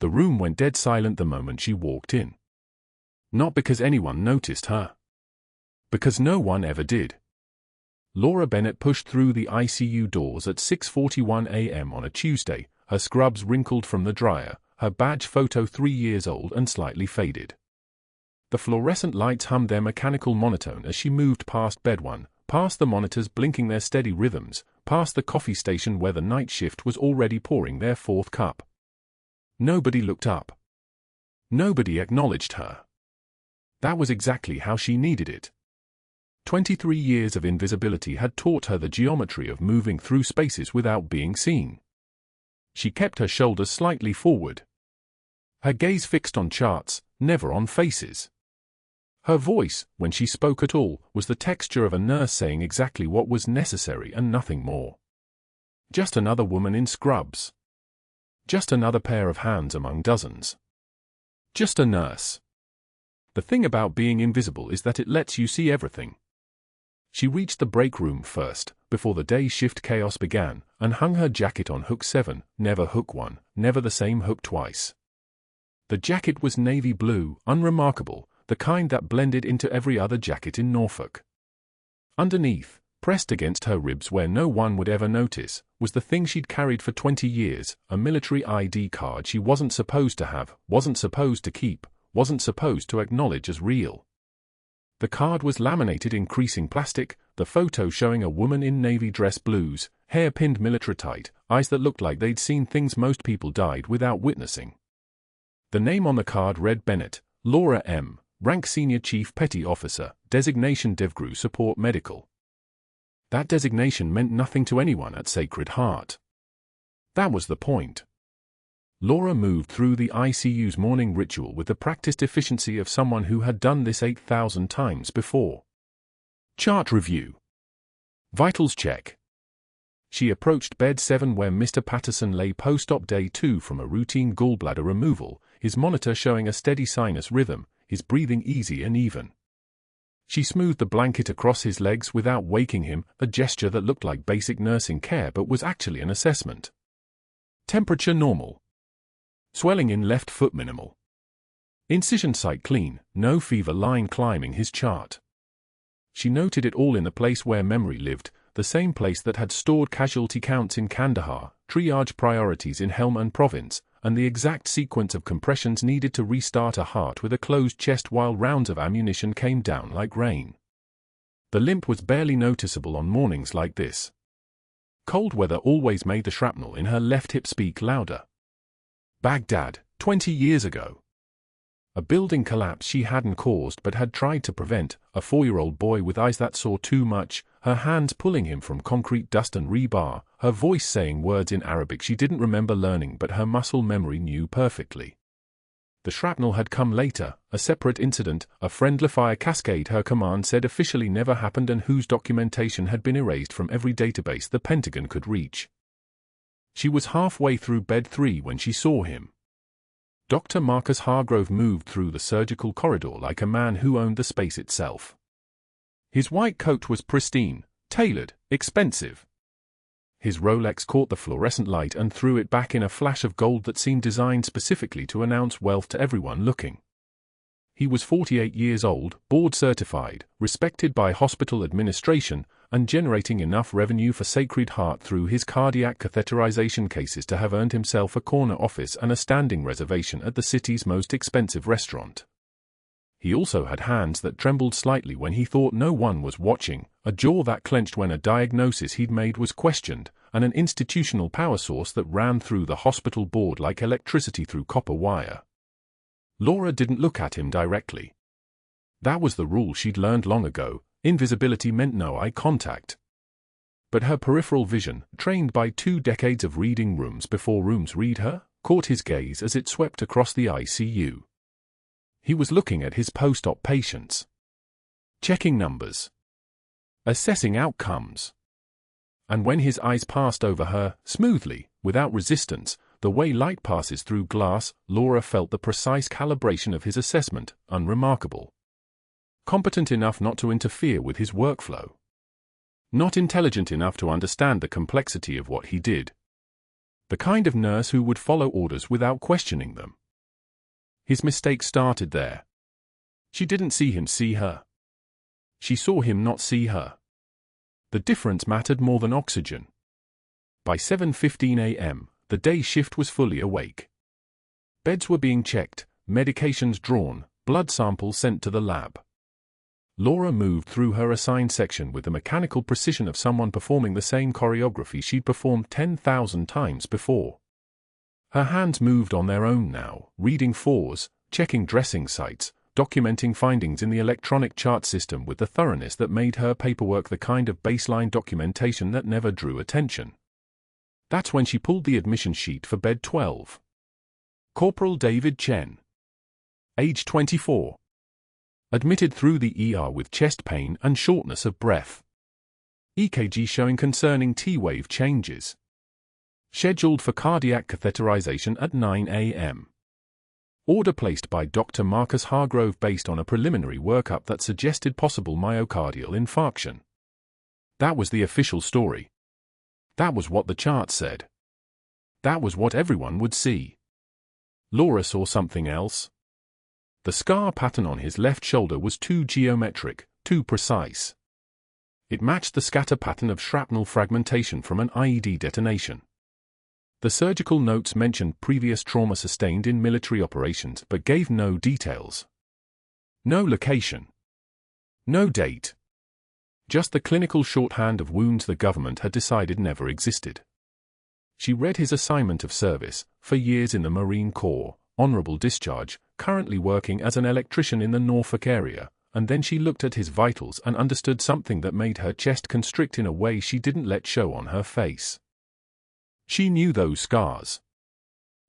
The room went dead silent the moment she walked in. Not because anyone noticed her. Because no one ever did. Laura Bennett pushed through the ICU doors at 6:41 a.m. on a Tuesday, her scrubs wrinkled from the dryer, her badge photo 3 years old and slightly faded. The fluorescent lights hummed their mechanical monotone as she moved past bed 1, past the monitors blinking their steady rhythms, past the coffee station where the night shift was already pouring their 4th cup. Nobody looked up. Nobody acknowledged her. That was exactly how she needed it. 23 years of invisibility had taught her the geometry of moving through spaces without being seen. She kept her shoulders slightly forward. Her gaze fixed on charts, never on faces. Her voice, when she spoke at all, was the texture of a nurse saying exactly what was necessary and nothing more. Just another woman in scrubs. Just another pair of hands among dozens. Just a nurse. The thing about being invisible is that it lets you see everything. She reached the break room first, before the day shift chaos began, and hung her jacket on hook 7, never hook 1, never the same hook twice. The jacket was navy blue, unremarkable, the kind that blended into every other jacket in Norfolk. Underneath, pressed against her ribs where no one would ever notice, was the thing she'd carried for 20 years, a military ID card she wasn't supposed to have, wasn't supposed to keep, wasn't supposed to acknowledge as real. The card was laminated in creasing plastic, the photo showing a woman in navy dress blues, hair pinned military tight, eyes that looked like they'd seen things most people died without witnessing. The name on the card read Bennett, Laura M., rank Senior Chief Petty Officer, designation DevGru Support Medical. That designation meant nothing to anyone at Sacred Heart. That was the point. Laura moved through the ICU's morning ritual with the practiced efficiency of someone who had done this 8,000 times before. Chart review. Vitals check. She approached bed 7 where Mr. Patterson lay post-op day 2 from a routine gallbladder removal, his monitor showing a steady sinus rhythm, his breathing easy and even. She smoothed the blanket across his legs without waking him, a gesture that looked like basic nursing care but was actually an assessment. Temperature normal. Swelling in left foot minimal. Incision site clean, no fever line climbing his chart. She noted it all in the place where memory lived, the same place that had stored casualty counts in Kandahar, triage priorities in Helmand Province, and the exact sequence of compressions needed to restart a heart with a closed chest while rounds of ammunition came down like rain. The limp was barely noticeable on mornings like this. Cold weather always made the shrapnel in her left hip speak louder. Baghdad, 20 years ago. A building collapse she hadn't caused but had tried to prevent, a 4-year-old boy with eyes that saw too much, her hands pulling him from concrete dust and rebar, her voice saying words in Arabic she didn't remember learning but her muscle memory knew perfectly. The shrapnel had come later, a separate incident, a friendly fire cascade her command said officially never happened and whose documentation had been erased from every database the Pentagon could reach. She was halfway through bed 3 when she saw him. Dr. Marcus Hargrove moved through the surgical corridor like a man who owned the space itself. His white coat was pristine, tailored, expensive. His Rolex caught the fluorescent light and threw it back in a flash of gold that seemed designed specifically to announce wealth to everyone looking. He was 48 years old, board-certified, respected by hospital administration, and generating enough revenue for Sacred Heart through his cardiac catheterization cases to have earned himself a corner office and a standing reservation at the city's most expensive restaurant. He also had hands that trembled slightly when he thought no one was watching, a jaw that clenched when a diagnosis he'd made was questioned, and an institutional power source that ran through the hospital board like electricity through copper wire. Laura didn't look at him directly. That was the rule she'd learned long ago. Invisibility meant no eye contact. But her peripheral vision, trained by 2 decades of reading rooms before rooms read her, caught his gaze as it swept across the ICU. He was looking at his post-op patients. Checking numbers. Assessing outcomes. And when his eyes passed over her, smoothly, without resistance, the way light passes through glass, Laura felt the precise calibration of his assessment, unremarkable. Competent enough not to interfere with his workflow. Not intelligent enough to understand the complexity of what he did. The kind of nurse who would follow orders without questioning them. His mistake started there. She didn't see him see her. She saw him not see her. The difference mattered more than oxygen. By 7:15 a.m., the day shift was fully awake. Beds were being checked, medications drawn, blood samples sent to the lab. Laura moved through her assigned section with the mechanical precision of someone performing the same choreography she'd performed 10,000 times before. Her hands moved on their own now, reading fours, checking dressing sites, documenting findings in the electronic chart system with the thoroughness that made her paperwork the kind of baseline documentation that never drew attention. That's when she pulled the admission sheet for bed 12. Corporal David Chen. Age 24. Admitted through the ER with chest pain and shortness of breath. EKG showing concerning T-wave changes. Scheduled for cardiac catheterization at 9 a.m. Order placed by Dr. Marcus Hargrove based on a preliminary workup that suggested possible myocardial infarction. That was the official story. That was what the chart said. That was what everyone would see. Laura saw something else. The scar pattern on his left shoulder was too geometric, too precise. It matched the scatter pattern of shrapnel fragmentation from an IED detonation. The surgical notes mentioned previous trauma sustained in military operations but gave no details. No location. No date. Just the clinical shorthand of wounds the government had decided never existed. She read his assignment of service, for years in the Marine Corps, honorable discharge, currently working as an electrician in the Norfolk area, and then she looked at his vitals and understood something that made her chest constrict in a way she didn't let show on her face. She knew those scars.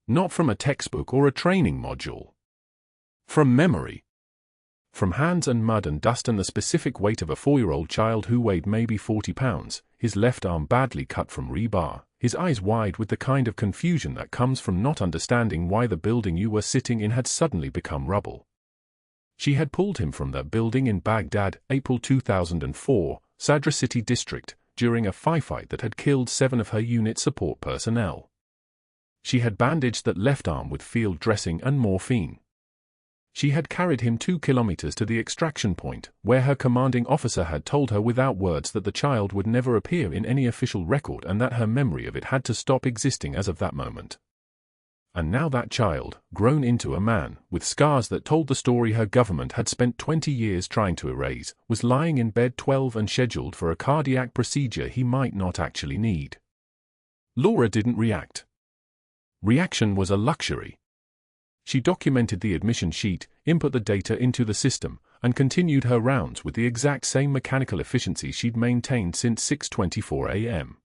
Not from a textbook or a training module. From memory. From hands and mud and dust and the specific weight of a 4-year-old child who weighed maybe 40 pounds, his left arm badly cut from rebar, his eyes wide with the kind of confusion that comes from not understanding why the building you were sitting in had suddenly become rubble. She had pulled him from that building in Baghdad, April 2004, Sadr City District, during a firefight that had killed 7 of her unit support personnel. She had bandaged that left arm with field dressing and morphine. She had carried him 2 kilometers to the extraction point, where her commanding officer had told her without words that the child would never appear in any official record and that her memory of it had to stop existing as of that moment. And now that child, grown into a man, with scars that told the story her government had spent 20 years trying to erase, was lying in bed 12 and scheduled for a cardiac procedure he might not actually need. Laura didn't react. Reaction was a luxury. She documented the admission sheet, input the data into the system, and continued her rounds with the exact same mechanical efficiency she'd maintained since 6:24 a.m.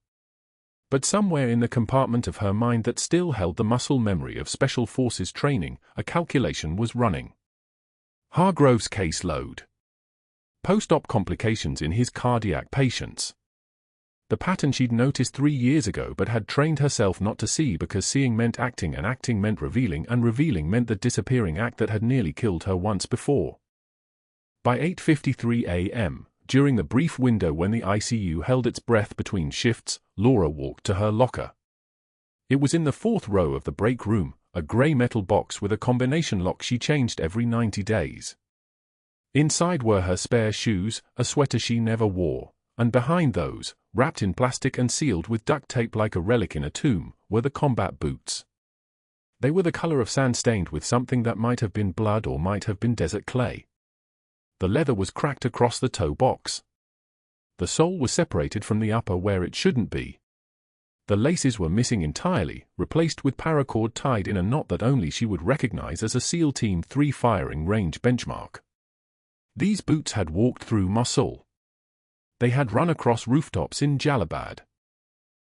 But somewhere in the compartment of her mind that still held the muscle memory of Special Forces training, a calculation was running. Hargrove's caseload. Post-op complications in his cardiac patients. The pattern she'd noticed 3 years ago but had trained herself not to see because seeing meant acting and acting meant revealing and revealing meant the disappearing act that had nearly killed her once before. By 8:53 a.m., during the brief window when the ICU held its breath between shifts, Laura walked to her locker. It was in the 4th row of the break room, a grey metal box with a combination lock she changed every 90 days. Inside were her spare shoes, a sweater she never wore, and behind those, wrapped in plastic and sealed with duct tape like a relic in a tomb, were the combat boots. They were the color of sand stained with something that might have been blood or might have been desert clay. The leather was cracked across the toe box. The sole was separated from the upper where it shouldn't be. The laces were missing entirely, replaced with paracord tied in a knot that only she would recognize as a SEAL Team 3 firing range benchmark. These boots had walked through Mosul. They had run across rooftops in Jalalabad.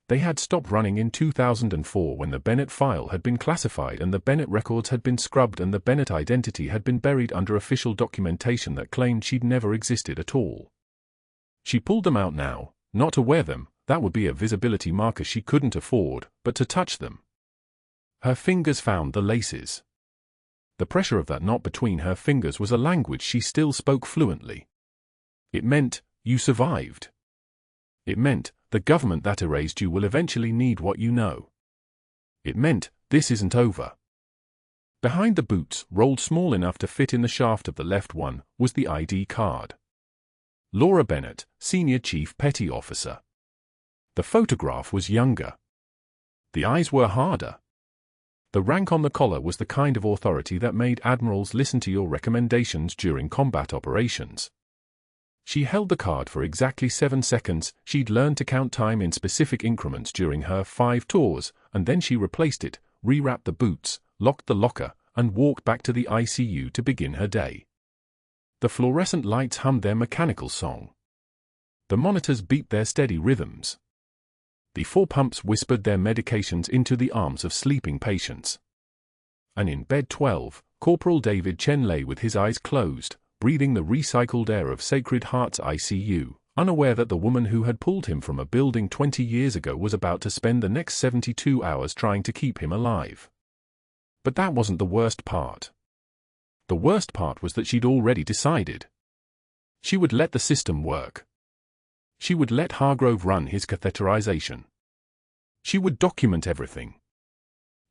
They had stopped running in 2004 when the Bennett file had been classified and the Bennett records had been scrubbed and the Bennett identity had been buried under official documentation that claimed she'd never existed at all. She pulled them out now, not to wear them, that would be a visibility marker she couldn't afford, but to touch them. Her fingers found the laces. The pressure of that knot between her fingers was a language she still spoke fluently. It meant, you survived. It meant, the government that erased you will eventually need what you know. It meant, this isn't over. Behind the boots, rolled small enough to fit in the shaft of the left one, was the ID card. Youre Bennett, Senior Chief Petty Officer. The photograph was younger. The eyes were harder. The rank on the collar was the kind of authority that made admirals listen to your recommendations during combat operations. She held the card for exactly 7 seconds. She'd learned to count time in specific increments during her 5 tours, and then she replaced it, rewrapped the boots, locked the locker, and walked back to the ICU to begin her day. The fluorescent lights hummed their mechanical song. The monitors beeped their steady rhythms. The 4 pumps whispered their medications into the arms of sleeping patients. And in bed 12, Corporal David Chen lay with his eyes closed, breathing the recycled air of Sacred Heart's ICU, unaware that the woman who had pulled him from a building 20 years ago was about to spend the next 72 hours trying to keep him alive. But that wasn't the worst part. The worst part was that she'd already decided. She would let the system work. She would let Hargrove run his catheterization. She would document everything.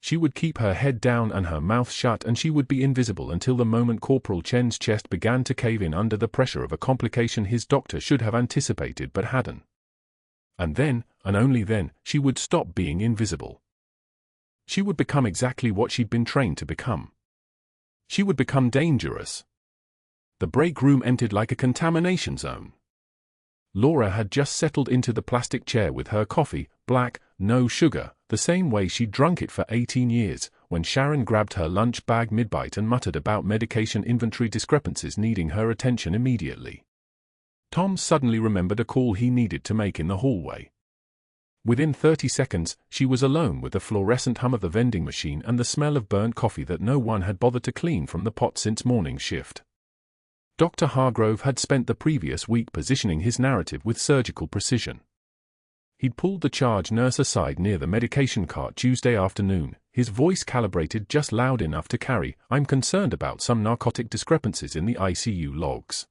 She would keep her head down and her mouth shut, and she would be invisible until the moment Corporal Chen's chest began to cave in under the pressure of a complication his doctor should have anticipated but hadn't. And then, and only then, she would stop being invisible. She would become exactly what she'd been trained to become. She would become dangerous. The break room emptied like a contamination zone. Youre had just settled into the plastic chair with her coffee, black, no sugar, the same way she'd drunk it for 18 years, when Sharon grabbed her lunch bag mid-bite and muttered about medication inventory discrepancies needing her attention immediately. Tom suddenly remembered a call he needed to make in the hallway. Within 30 seconds, she was alone with the fluorescent hum of the vending machine and the smell of burnt coffee that no one had bothered to clean from the pot since morning shift. Dr. Hargrove had spent the previous week positioning his narrative with surgical precision. He'd pulled the charge nurse aside near the medication cart Tuesday afternoon, his voice calibrated just loud enough to carry, "I'm concerned about some narcotic discrepancies in the ICU logs.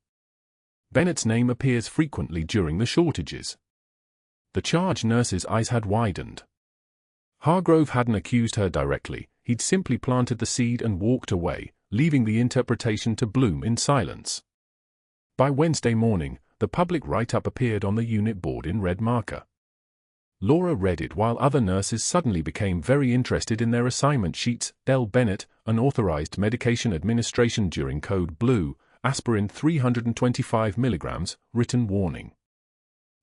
Bennett's name appears frequently during the shortages." The charge nurse's eyes had widened. Hargrove hadn't accused her directly, he'd simply planted the seed and walked away, leaving the interpretation to bloom in silence. By Wednesday morning, the public write-up appeared on the unit board in red marker. Youre read it while other nurses suddenly became very interested in their assignment sheets. L. Bennett, unauthorized medication administration during code blue, aspirin 325 milligrams, written warning.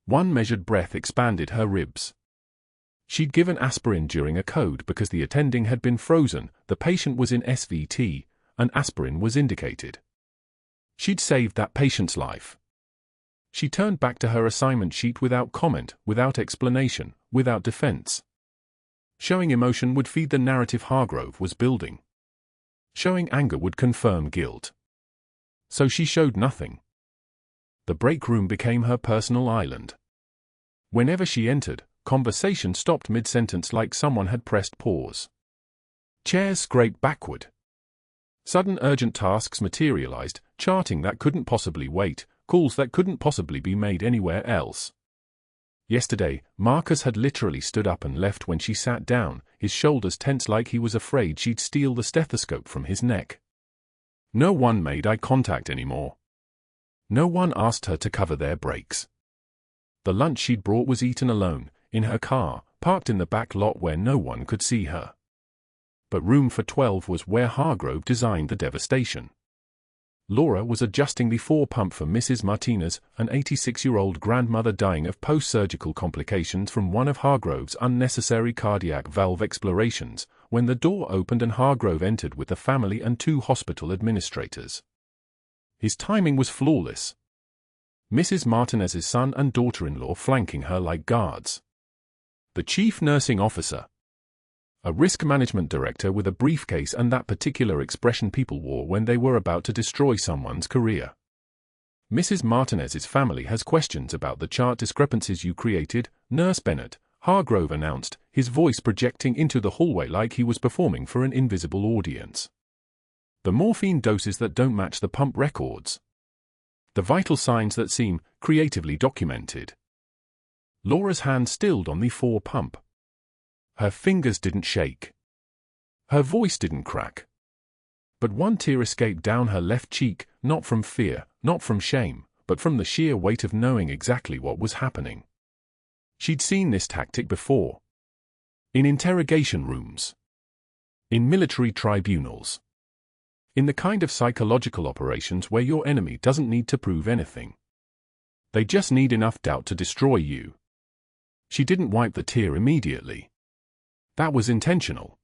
One measured breath expanded her ribs. She'd given aspirin during a code because the attending had been frozen, the patient was in SVT, and aspirin was indicated. She'd saved that patient's life. She turned back to her assignment sheet without comment, without explanation, without defense. Showing emotion would feed the narrative Hargrove was building. Showing anger would confirm guilt. So she showed nothing. The break room became her personal island. Whenever she entered, conversation stopped mid-sentence like someone had pressed pause. Chairs scraped backward. Sudden urgent tasks materialized, charting that couldn't possibly wait, calls that couldn't possibly be made anywhere else. Yesterday, Marcus had literally stood up and left when she sat down, his shoulders tense like he was afraid she'd steal the stethoscope from his neck. No one made eye contact anymore. No one asked her to cover their breaks. The lunch she'd brought was eaten alone, in her car, parked in the back lot where no one could see her. But room for 12 was where Hargrove designed the devastation. Youre was adjusting the 4-pump for Mrs. Martinez, an 86-year-old grandmother dying of post-surgical complications from one of Hargrove's unnecessary cardiac valve explorations, when the door opened and Hargrove entered with the family and 2 hospital administrators. His timing was flawless. Mrs. Martinez's son and daughter-in-law flanking her like guards. The chief nursing officer, a risk management director with a briefcase and that particular expression people wore when they were about to destroy someone's career. "Mrs. Martinez's family has questions about the chart discrepancies you created, Nurse Bennett," Hargrove announced, his voice projecting into the hallway like he was performing for an invisible audience. "The morphine doses that don't match the pump records. The vital signs that seem creatively documented." Laure's hand stilled on the 4-pump. Her fingers didn't shake. Her voice didn't crack. But one tear escaped down her left cheek, not from fear, not from shame, but from the sheer weight of knowing exactly what was happening. She'd seen this tactic before. In interrogation rooms. In military tribunals. In the kind of psychological operations where your enemy doesn't need to prove anything. They just need enough doubt to destroy you. She didn't wipe the tear immediately. That was intentional.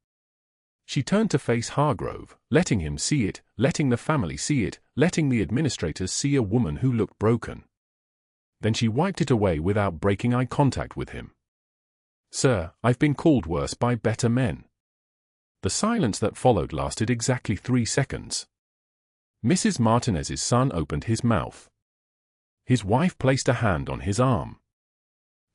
She turned to face Hargrove, letting him see it, letting the family see it, letting the administrators see a woman who looked broken. Then she wiped it away without breaking eye contact with him. "Sir, I've been called worse by better men." The silence that followed lasted exactly 3 seconds. Mrs. Martinez's son opened his mouth. His wife placed a hand on his arm.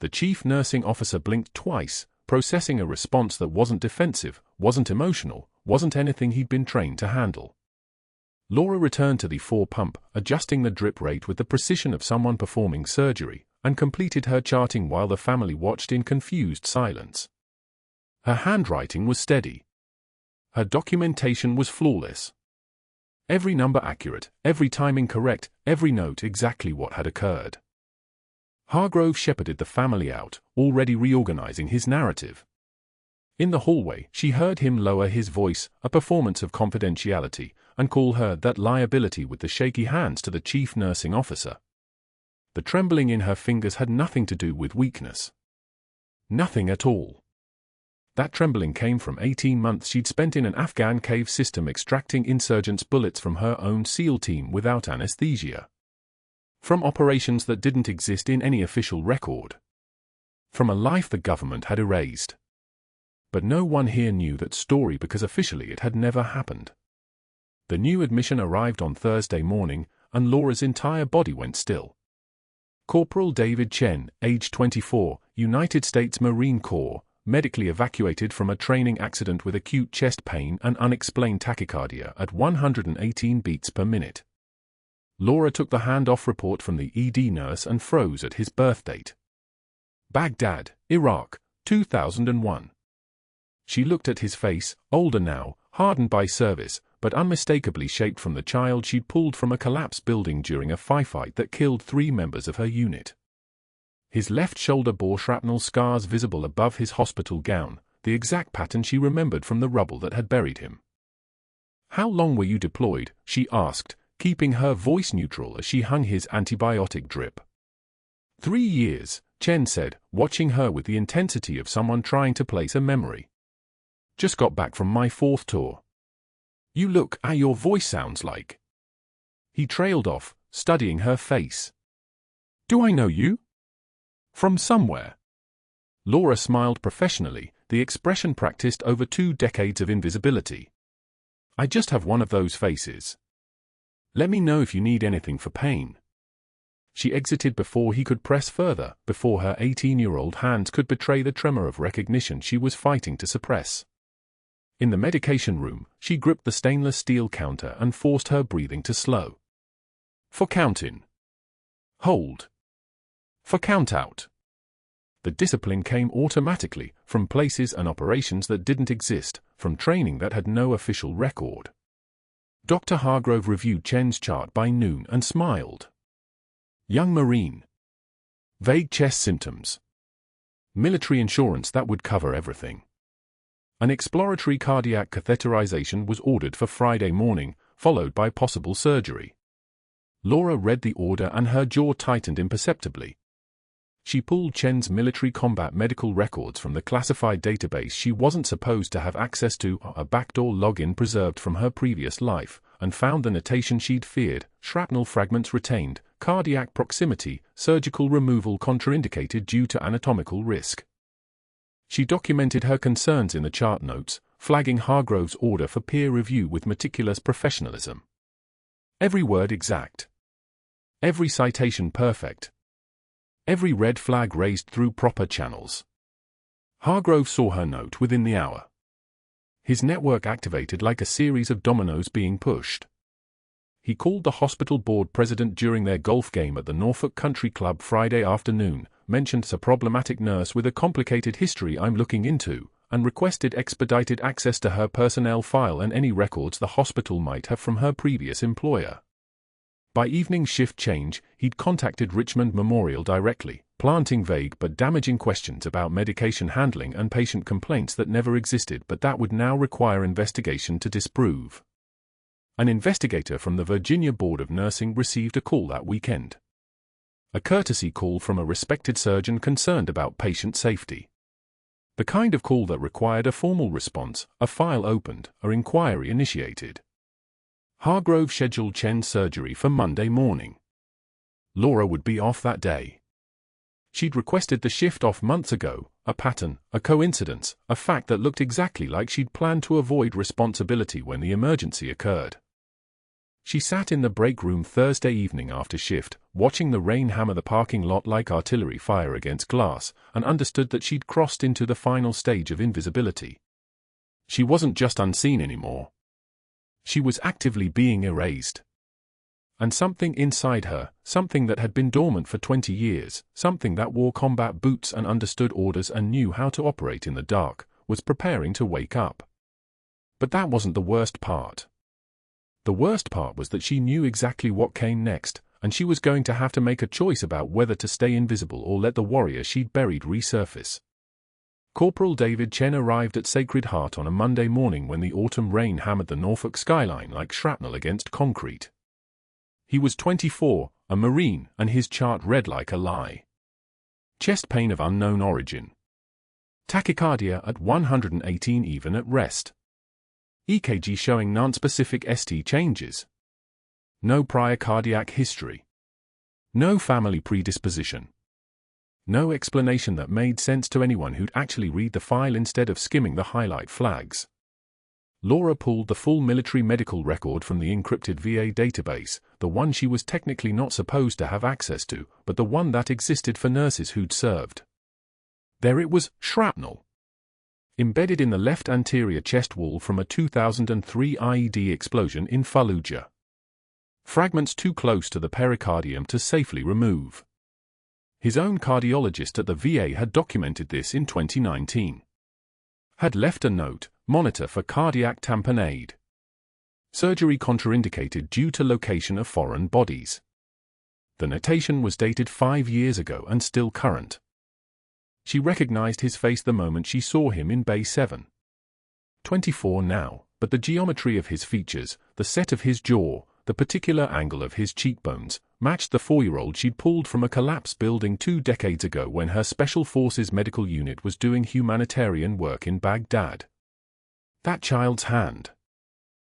The chief nursing officer blinked twice, processing a response that wasn't defensive, wasn't emotional, wasn't anything he'd been trained to handle. Laura returned to the 4-pump, adjusting the drip rate with the precision of someone performing surgery, and completed her charting while the family watched in confused silence. Her handwriting was steady. Her documentation was flawless. Every number accurate, every timing correct, every note exactly what had occurred. Hargrove shepherded the family out, already reorganizing his narrative. In the hallway, she heard him lower his voice, a performance of confidentiality, and call her that liability with the shaky hands to the chief nursing officer. The trembling in her fingers had nothing to do with weakness. Nothing at all. That trembling came from 18 months she'd spent in an Afghan cave system extracting insurgents' bullets from her own SEAL team without anesthesia. From operations that didn't exist in any official record. From a life the government had erased. But no one here knew that story because officially it had never happened. The new admission arrived on Thursday morning, and Laura's entire body went still. Corporal David Chen, age 24, United States Marine Corps, medically evacuated from a training accident with acute chest pain and unexplained tachycardia at 118 beats per minute. Laura took the handoff report from the ED nurse and froze at his birth date. Baghdad, Iraq, 2001. She looked at his face, older now, hardened by service, but unmistakably shaped from the child she'd pulled from a collapsed building during a firefight that killed 3 members of her unit. His left shoulder bore shrapnel scars visible above his hospital gown, the exact pattern she remembered from the rubble that had buried him. "How long were you deployed?" she asked, keeping her voice neutral as she hung his antibiotic drip. 3 years, Chen said, watching her with the intensity of someone trying to place a memory. "Just got back from my 4th tour." "You look, your voice sounds like." He trailed off, studying her face. "Do I know you? From somewhere?" Laura smiled professionally, the expression practiced over 2 decades of invisibility. "I just have one of those faces. Let me know if you need anything for pain." She exited before he could press further, before her 18-year-old hands could betray the tremor of recognition she was fighting to suppress. In the medication room, she gripped the stainless steel counter and forced her breathing to slow. For count in. Hold. For count out. The discipline came automatically, from places and operations that didn't exist, from training that had no official record. Dr. Hargrove reviewed Chen's chart by noon and smiled. Young Marine. Vague chest symptoms. Military insurance that would cover everything. An exploratory cardiac catheterization was ordered for Friday morning, followed by possible surgery. Laura read the order and her jaw tightened imperceptibly. She pulled Chen's military combat medical records from the classified database she wasn't supposed to have access to, a backdoor login preserved from her previous life, and found the notation she'd feared: shrapnel fragments retained, cardiac proximity, surgical removal contraindicated due to anatomical risk. She documented her concerns in the chart notes, flagging Hargrove's order for peer review with meticulous professionalism. Every word exact. Every citation perfect. Every red flag raised through proper channels. Hargrove saw her note within the hour. His network activated like a series of dominoes being pushed. He called the hospital board president during their golf game at the Norfolk Country Club Friday afternoon, mentioned a problematic nurse with a complicated history I'm looking into, and requested expedited access to her personnel file and any records the hospital might have from her previous employer. By evening shift change, he'd contacted Richmond Memorial directly, planting vague but damaging questions about medication handling and patient complaints that never existed but that would now require investigation to disprove. An investigator from the Virginia Board of Nursing received a call that weekend. A courtesy call from a respected surgeon concerned about patient safety. The kind of call that required a formal response, a file opened, or inquiry initiated. Hargrove scheduled Chen's surgery for Monday morning. Laura would be off that day. She'd requested the shift off months ago, a pattern, a coincidence, a fact that looked exactly like she'd planned to avoid responsibility when the emergency occurred. She sat in the break room Thursday evening after shift, watching the rain hammer the parking lot like artillery fire against glass, and understood that she'd crossed into the final stage of invisibility. She wasn't just unseen anymore. She was actively being erased. And something inside her, something that had been dormant for 20 years, something that wore combat boots and understood orders and knew how to operate in the dark, was preparing to wake up. But that wasn't the worst part. The worst part was that she knew exactly what came next, and she was going to have to make a choice about whether to stay invisible or let the warrior she'd buried resurface. Corporal David Chen arrived at Sacred Heart on a Monday morning when the autumn rain hammered the Norfolk skyline like shrapnel against concrete. He was 24, a Marine, and his chart read like a lie. Chest pain of unknown origin. Tachycardia at 118 even at rest. EKG showing non-specific ST changes. No prior cardiac history. No family predisposition. No explanation that made sense to anyone who'd actually read the file instead of skimming the highlight flags. Laura pulled the full military medical record from the encrypted VA database, the one she was technically not supposed to have access to, but the one that existed for nurses who'd served. There it was, shrapnel. Embedded in the left anterior chest wall from a 2003 IED explosion in Fallujah. Fragments too close to the pericardium to safely remove. His own cardiologist at the VA had documented this in 2019. Had left a note, monitor for cardiac tamponade. Surgery contraindicated due to location of foreign bodies. The notation was dated 5 years ago and still current. She recognized his face the moment she saw him in Bay 7. 24 now, but the geometry of his features, the set of his jaw, the particular angle of his cheekbones, matched the 4-year-old she'd pulled from a collapsed building 2 decades ago when her Special Forces medical unit was doing humanitarian work in Baghdad. That child's hand.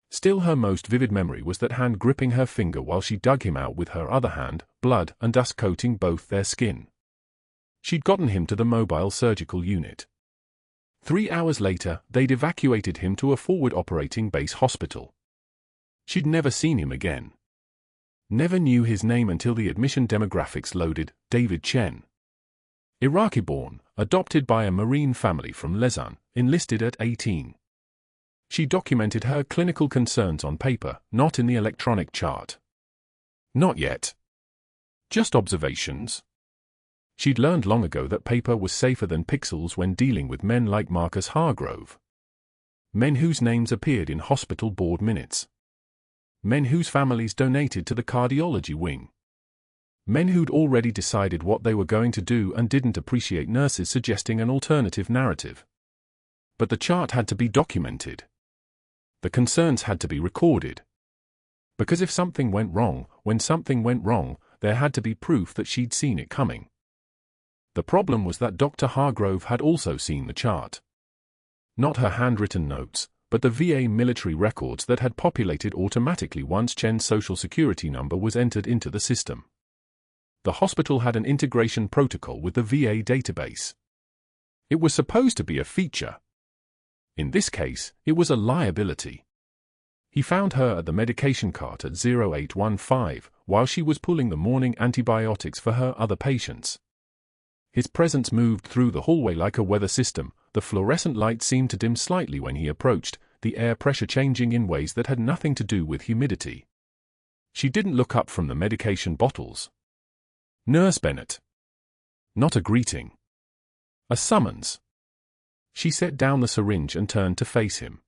Still her most vivid memory was that hand gripping her finger while she dug him out with her other hand, blood and dust coating both their skin. She'd gotten him to the mobile surgical unit. 3 hours later, they'd evacuated him to a forward operating base hospital. She'd never seen him again. Never knew his name until the admission demographics loaded, David Chen. Iraqi-born, adopted by a Marine family from Lausanne, enlisted at 18. She documented her clinical concerns on paper, not in the electronic chart. Not yet. Just observations. She'd learned long ago that paper was safer than pixels when dealing with men like Marcus Hargrove. Men whose names appeared in hospital board minutes. Men whose families donated to the cardiology wing. Men who'd already decided what they were going to do and didn't appreciate nurses suggesting an alternative narrative. But the chart had to be documented. The concerns had to be recorded. Because if something went wrong, when something went wrong, there had to be proof that she'd seen it coming. The problem was that Dr. Hargrove had also seen the chart. Not her handwritten notes, but the VA military records that had populated automatically once Chen's social security number was entered into the system. The hospital had an integration protocol with the VA database. It was supposed to be a feature. In this case, it was a liability. He found her at the medication cart at 0815 while she was pulling the morning antibiotics for her other patients. His presence moved through the hallway like a weather system. The fluorescent light seemed to dim slightly when he approached, the air pressure changing in ways that had nothing to do with humidity. She didn't look up from the medication bottles. Nurse Bennett. Not a greeting. A summons. She set down the syringe and turned to face him.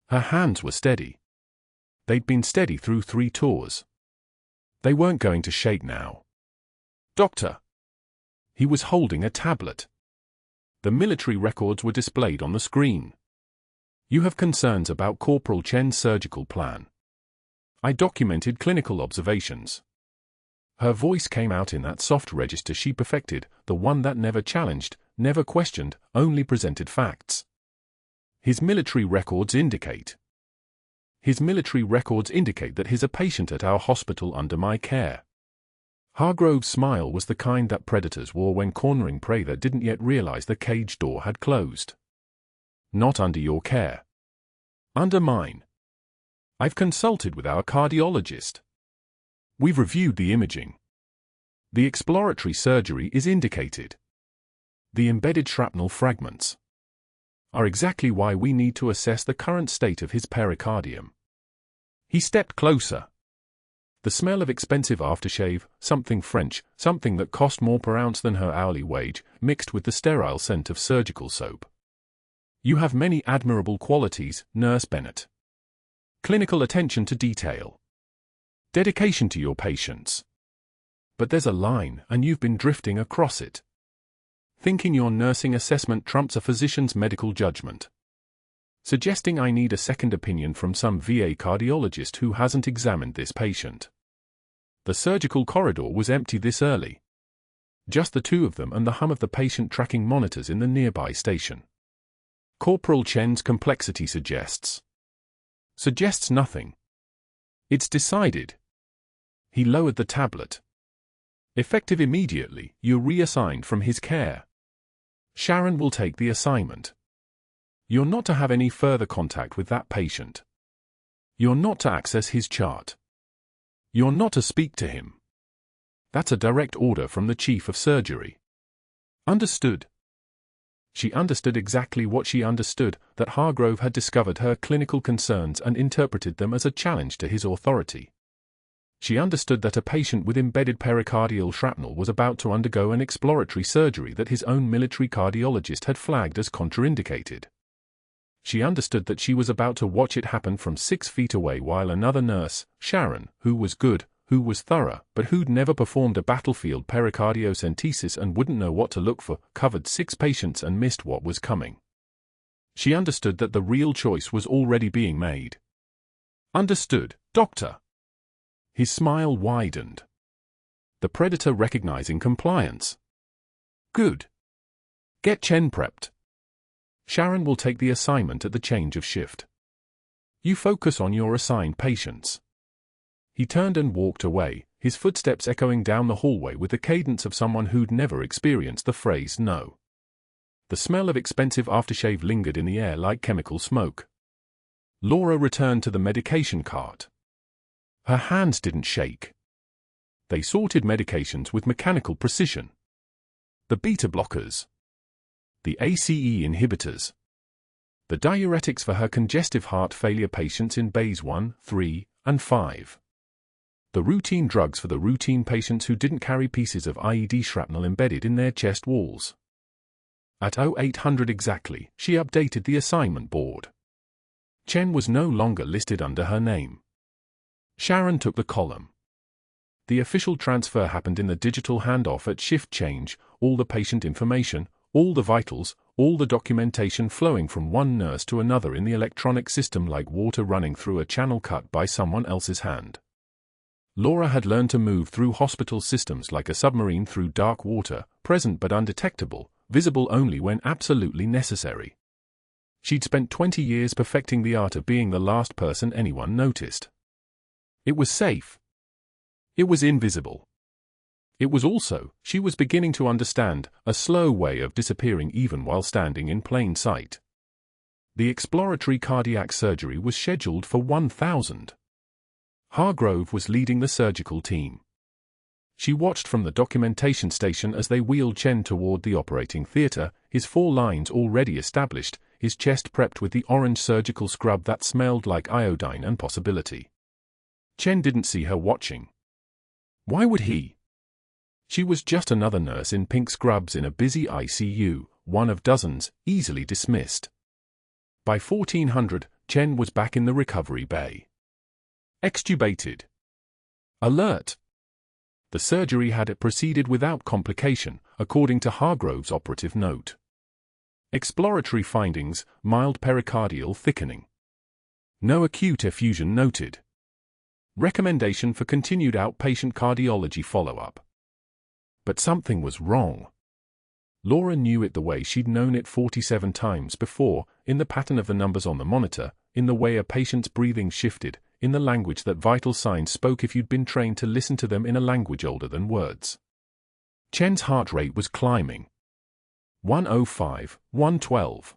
Her hands were steady. They'd been steady through 3 tours. They weren't going to shake now. "Doctor." He was holding a tablet. The military records were displayed on the screen. "You have concerns about Corporal Chen's surgical plan. I documented clinical observations." Her voice came out in that soft register she perfected, the one that never challenged, never questioned, only presented facts. His military records indicate that he's a patient at our hospital under my care." Hargrove's smile was the kind that predators wore when cornering prey that didn't yet realize the cage door had closed. "Not under your care. Under mine. I've consulted with our cardiologist. We've reviewed the imaging. The exploratory surgery is indicated. The embedded shrapnel fragments are exactly why we need to assess the current state of his pericardium." He stepped closer. The smell of expensive aftershave, something French, something that cost more per ounce than her hourly wage, mixed with the sterile scent of surgical soap. "You have many admirable qualities, Nurse Bennett. Clinical attention to detail. Dedication to your patients. But there's a line, and you've been drifting across it. Thinking your nursing assessment trumps a physician's medical judgment. Suggesting I need a second opinion from some VA cardiologist who hasn't examined this patient." The surgical corridor was empty this early. Just the 2 of them and the hum of the patient tracking monitors in the nearby station. Corporal Chen's complexity suggests nothing. It's decided. He lowered the tablet. Effective immediately, you're reassigned from his care. Sharon will take the assignment. You're not to have any further contact with that patient. You're not to access his chart. You're not to speak to him. That's a direct order from the chief of surgery. Understood? She understood exactly what she understood, that Hargrove had discovered her clinical concerns and interpreted them as a challenge to his authority. She understood that a patient with embedded pericardial shrapnel was about to undergo an exploratory surgery that his own military cardiologist had flagged as contraindicated. She understood that she was about to watch it happen from 6 feet away while another nurse, Sharon, who was good, who was thorough, but who'd never performed a battlefield pericardiocentesis and wouldn't know what to look for, covered 6 patients and missed what was coming. She understood that the real choice was already being made. Understood, Doctor. His smile widened. The predator recognizing compliance. Good. Get Chen prepped. Sharon will take the assignment at the change of shift. You focus on your assigned patients. He turned and walked away, his footsteps echoing down the hallway with the cadence of someone who'd never experienced the phrase no. The smell of expensive aftershave lingered in the air like chemical smoke. Laura returned to the medication cart. Her hands didn't shake. They sorted medications with mechanical precision. The beta blockers. The ACE inhibitors. The diuretics for her congestive heart failure patients in bays 1, 3, and 5. The routine drugs for the routine patients who didn't carry pieces of IED shrapnel embedded in their chest walls. At 0800 exactly, she updated the assignment board. Chen was no longer listed under her name. Sharon took the column. The official transfer happened in the digital handoff at shift change, all the patient information, all the vitals, all the documentation flowing from one nurse to another in the electronic system like water running through a channel cut by someone else's hand. Laura had learned to move through hospital systems like a submarine through dark water, present but undetectable, visible only when absolutely necessary. She'd spent 20 years perfecting the art of being the last person anyone noticed. It was safe. It was invisible. It was also, she was beginning to understand, a slow way of disappearing even while standing in plain sight. The exploratory cardiac surgery was scheduled for 1000. Hargrove was leading the surgical team. She watched from the documentation station as they wheeled Chen toward the operating theater, his 4 lines already established, his chest prepped with the orange surgical scrub that smelled like iodine and possibility. Chen didn't see her watching. Why would he? She was just another nurse in pink scrubs in a busy ICU, one of dozens, easily dismissed. By 1400, Chen was back in the recovery bay. Extubated. Alert. The surgery had proceeded without complication, according to Hargrove's operative note. Exploratory findings: mild pericardial thickening. No acute effusion noted. Recommendation for continued outpatient cardiology follow-up. But something was wrong. Laura knew it the way she'd known it 47 times before, in the pattern of the numbers on the monitor, in the way a patient's breathing shifted, in the language that vital signs spoke if you'd been trained to listen to them in a language older than words. Chen's heart rate was climbing. 105, 112.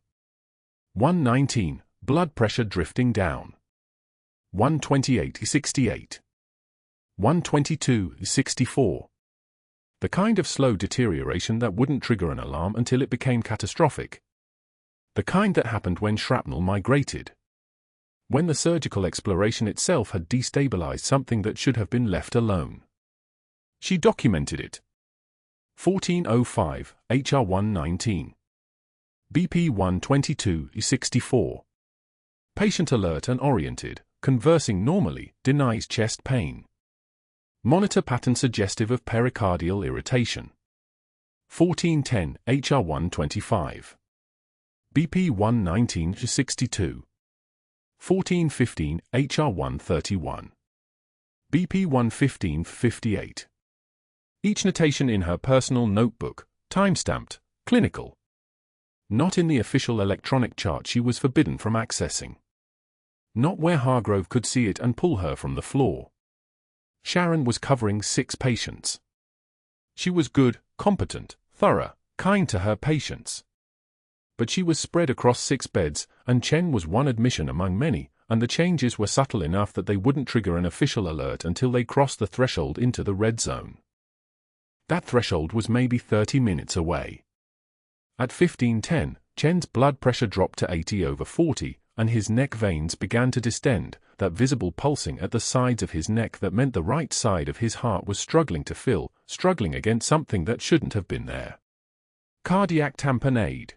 119, blood pressure drifting down. 128, 68. 122, 64. The kind of slow deterioration that wouldn't trigger an alarm until it became catastrophic. The kind that happened when shrapnel migrated. When the surgical exploration itself had destabilized something that should have been left alone. She documented it. 1405, HR 119. BP 122, 64. Patient alert and oriented, conversing normally, denies chest pain. Monitor pattern suggestive of pericardial irritation. 1410, HR 125. BP 119, 62. 1415, HR 131. BP 115, 58. Each notation in her personal notebook, time-stamped, clinical. Not in the official electronic chart she was forbidden from accessing. Not where Hargrove could see it and pull her from the floor. Sharon was covering 6 patients. She was good, competent, thorough, kind to her patients. But she was spread across 6 beds, and Chen was one admission among many, and the changes were subtle enough that they wouldn't trigger an official alert until they crossed the threshold into the red zone. That threshold was maybe 30 minutes away. At 1510, Chen's blood pressure dropped to 80/40, and his neck veins began to distend, that visible pulsing at the sides of his neck that meant the right side of his heart was struggling to fill, struggling against something that shouldn't have been there. Cardiac tamponade.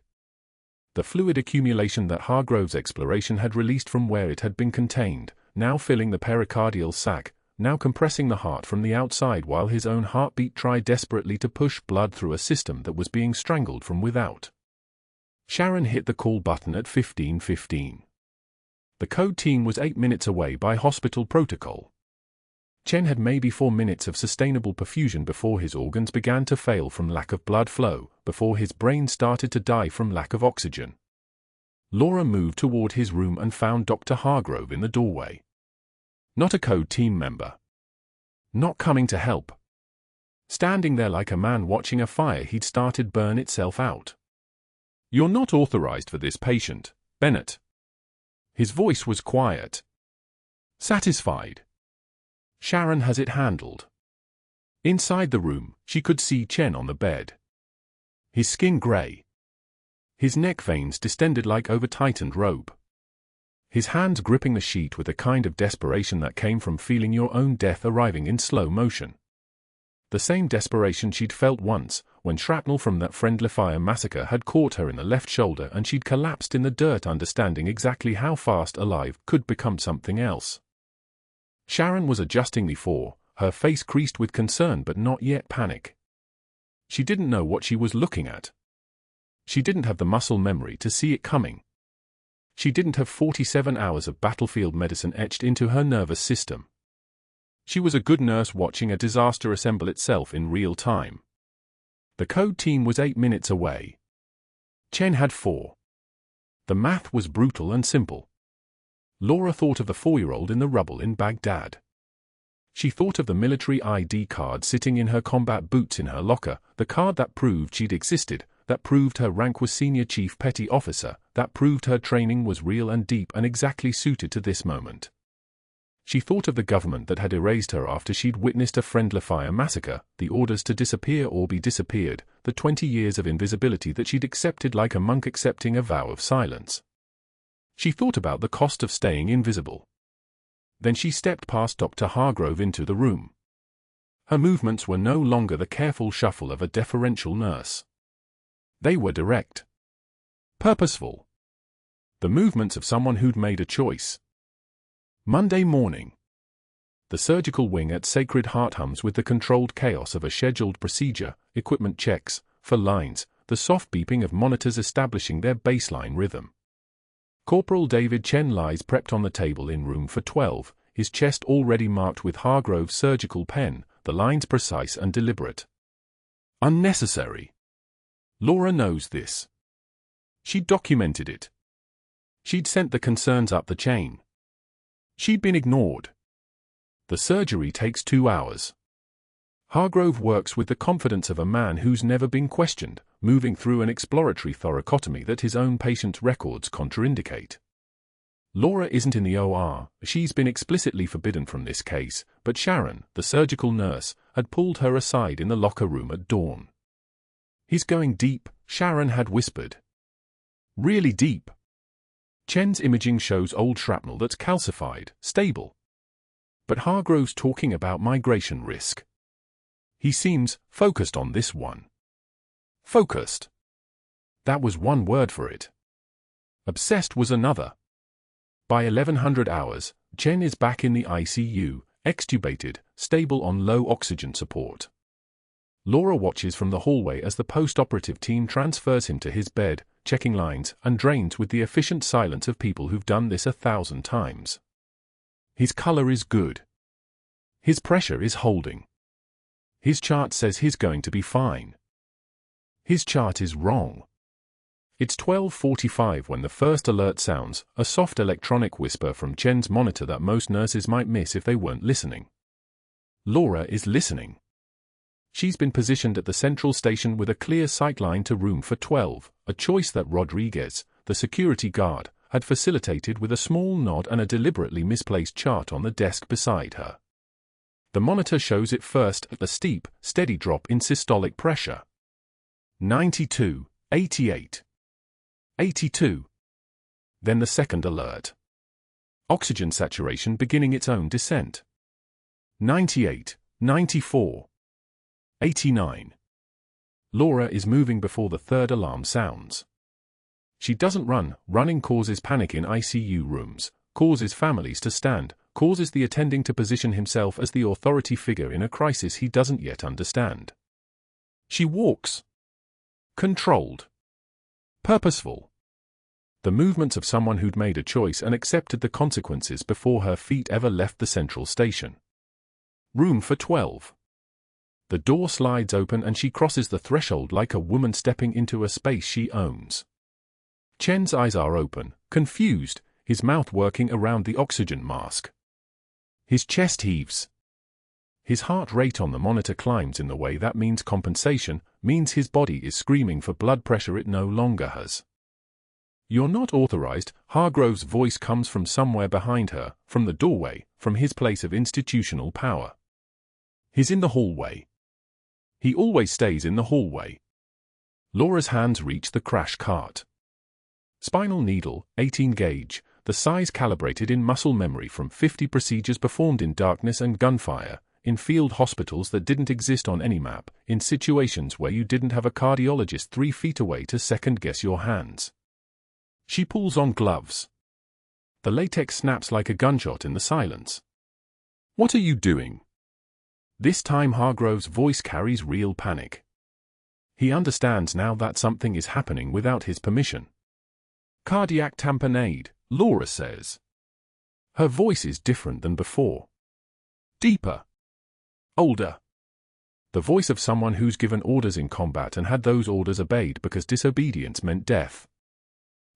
The fluid accumulation that Hargrove's exploration had released from where it had been contained, now filling the pericardial sac, now compressing the heart from the outside while his own heartbeat tried desperately to push blood through a system that was being strangled from without. Sharon hit the call button at 15:15. The code team was 8 minutes away by hospital protocol. Chen had maybe 4 minutes of sustainable perfusion before his organs began to fail from lack of blood flow, before his brain started to die from lack of oxygen. Laura moved toward his room and found Dr. Hargrove in the doorway. Not a code team member. Not coming to help. Standing there like a man watching a fire he'd started burn itself out. "You're not authorized for this patient, Bennett." His voice was quiet. Satisfied. Sharon has it handled. Inside the room, she could see Chen on the bed. His skin gray. His neck veins distended like over-tightened rope. His hands gripping the sheet with a kind of desperation that came from feeling your own death arriving in slow motion. The same desperation she'd felt once, when shrapnel from that friendly fire massacre had caught her in the left shoulder and she'd collapsed in the dirt, understanding exactly how fast alive could become something else. Sharon was adjusting the four, her face creased with concern but not yet panic. She didn't know what she was looking at. She didn't have the muscle memory to see it coming. She didn't have 47 hours of battlefield medicine etched into her nervous system. She was a good nurse watching a disaster assemble itself in real time. The code team was 8 minutes away. Chen had 4. The math was brutal and simple. Laura thought of the 4-year-old in the rubble in Baghdad. She thought of the military ID card sitting in her combat boots in her locker, the card that proved she'd existed, that proved her rank was senior chief petty officer, that proved her training was real and deep and exactly suited to this moment. She thought of the government that had erased her after she'd witnessed a friendly fire massacre, the orders to disappear or be disappeared, the 20 years of invisibility that she'd accepted like a monk accepting a vow of silence. She thought about the cost of staying invisible. Then she stepped past Dr. Hargrove into the room. Her movements were no longer the careful shuffle of a deferential nurse. They were direct. Purposeful. The movements of someone who'd made a choice. Monday morning. The surgical wing at Sacred Heart hums with the controlled chaos of a scheduled procedure, equipment checks, for lines, the soft beeping of monitors establishing their baseline rhythm. Corporal David Chen lies prepped on the table in room for 12, his chest already marked with Hargrove's surgical pen, the lines precise and deliberate. Unnecessary. Laura knows this. She'd documented it. She'd sent the concerns up the chain. She'd been ignored. The surgery takes 2 hours. Hargrove works with the confidence of a man who's never been questioned, moving through an exploratory thoracotomy that his own patient's records contraindicate. Laura isn't in the OR, she's been explicitly forbidden from this case, but Sharon, the surgical nurse, had pulled her aside in the locker room at dawn. He's going deep, Sharon had whispered. Really deep. Chen's imaging shows old shrapnel that's calcified, stable. But Hargrove's talking about migration risk. He seems focused on this one. Focused. That was one word for it. Obsessed was another. By 1100 hours, Chen is back in the ICU, extubated, stable on low oxygen support. Laura watches from the hallway as the post-operative team transfers him to his bed, checking lines and drains with the efficient silence of people who've done this 1,000 times. His color is good. His pressure is holding. His chart says he's going to be fine. His chart is wrong. It's 12:45 when the first alert sounds, a soft electronic whisper from Chen's monitor that most nurses might miss if they weren't listening. Laura is listening. She's been positioned at the central station with a clear sightline to room for 12, a choice that Rodriguez, the security guard, had facilitated with a small nod and a deliberately misplaced chart on the desk beside her. The monitor shows it first at a steep, steady drop in systolic pressure. 92, 88. 82. Then the second alert. Oxygen saturation beginning its own descent. 98, 94. 89. Laura is moving before the third alarm sounds. She doesn't run. Running causes panic in ICU rooms, causes families to stand, causes the attending to position himself as the authority figure in a crisis he doesn't yet understand. She walks. Controlled. Purposeful. The movements of someone who'd made a choice and accepted the consequences before her feet ever left the central station. Room for 12. The door slides open and she crosses the threshold like a woman stepping into a space she owns. Chen's eyes are open, confused, his mouth working around the oxygen mask. His chest heaves. His heart rate on the monitor climbs in the way that means compensation, means his body is screaming for blood pressure it no longer has. "You're not authorized." Hargrove's voice comes from somewhere behind her, from the doorway, from his place of institutional power. He's in the hallway. He always stays in the hallway. Laura's hands reach the crash cart. Spinal needle, 18 gauge, the size calibrated in muscle memory from 50 procedures performed in darkness and gunfire, in field hospitals that didn't exist on any map, in situations where you didn't have a cardiologist 3 feet away to second-guess your hands. She pulls on gloves. The latex snaps like a gunshot in the silence. "What are you doing?" This time Hargrove's voice carries real panic. He understands now that something is happening without his permission. "Cardiac tamponade," Laura says. Her voice is different than before. Deeper. Older. The voice of someone who's given orders in combat and had those orders obeyed because disobedience meant death.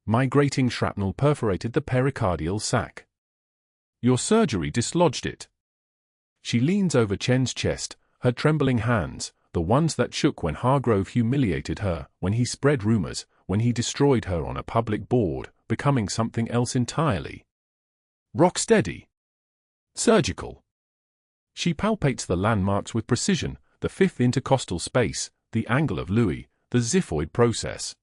Migrating shrapnel perforated the pericardial sac. "Your surgery dislodged it." She leans over Chen's chest, her trembling hands, the ones that shook when Hargrove humiliated her, when he spread rumors, when he destroyed her on a public board, becoming something else entirely. Rock steady. Surgical. She palpates the landmarks with precision, the fifth intercostal space, the angle of Louis, the xiphoid process.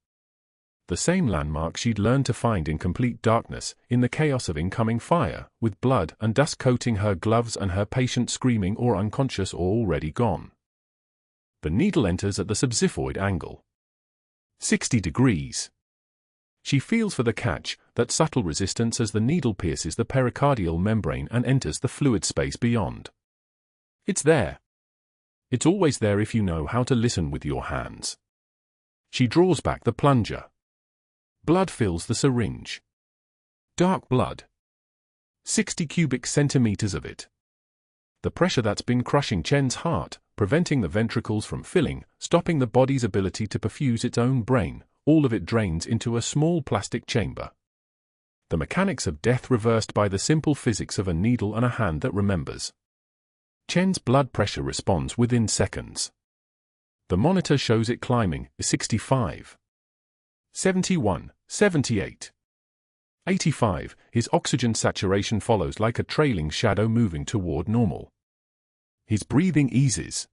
The same landmark she'd learned to find in complete darkness, in the chaos of incoming fire, with blood and dust coating her gloves and her patient screaming or unconscious or already gone. The needle enters at the subxiphoid angle. 60 degrees. She feels for the catch, that subtle resistance as the needle pierces the pericardial membrane and enters the fluid space beyond. It's there. It's always there if you know how to listen with your hands. She draws back the plunger. Blood fills the syringe. Dark blood. 60 cubic centimeters of it. The pressure that's been crushing Chen's heart, preventing the ventricles from filling, stopping the body's ability to perfuse its own brain, all of it drains into a small plastic chamber. The mechanics of death reversed by the simple physics of a needle and a hand that remembers. Chen's blood pressure responds within seconds. The monitor shows it climbing, 65. 71, 78. 85, his oxygen saturation follows like a trailing shadow moving toward normal. His breathing eases.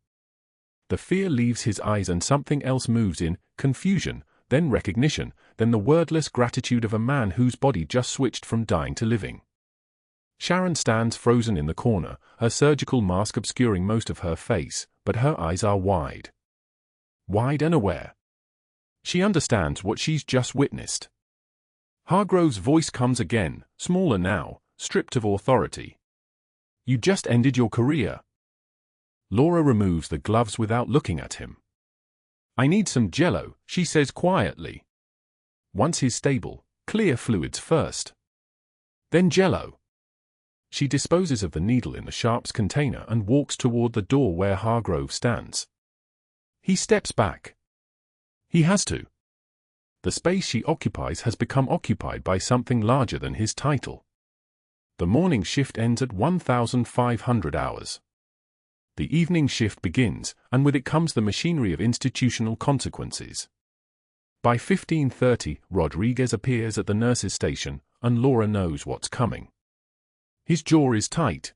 The fear leaves his eyes and something else moves in, confusion, then recognition, then the wordless gratitude of a man whose body just switched from dying to living. Sharon stands frozen in the corner, her surgical mask obscuring most of her face, but her eyes are wide. Wide and aware. She understands what she's just witnessed. Hargrove's voice comes again, smaller now, stripped of authority. You just ended your career. Laura removes the gloves without looking at him. I need some jello, she says quietly. Once his stable, clear fluids first. Then jello. She disposes of the needle in the sharps container and walks toward the door where Hargrove stands. He steps back. He has to. The space she occupies has become occupied by something larger than his title. The morning shift ends at 1,500 hours. The evening shift begins, and with it comes the machinery of institutional consequences. By 15:30, Rodriguez appears at the nurse's station, and Laura knows what's coming. His jaw is tight.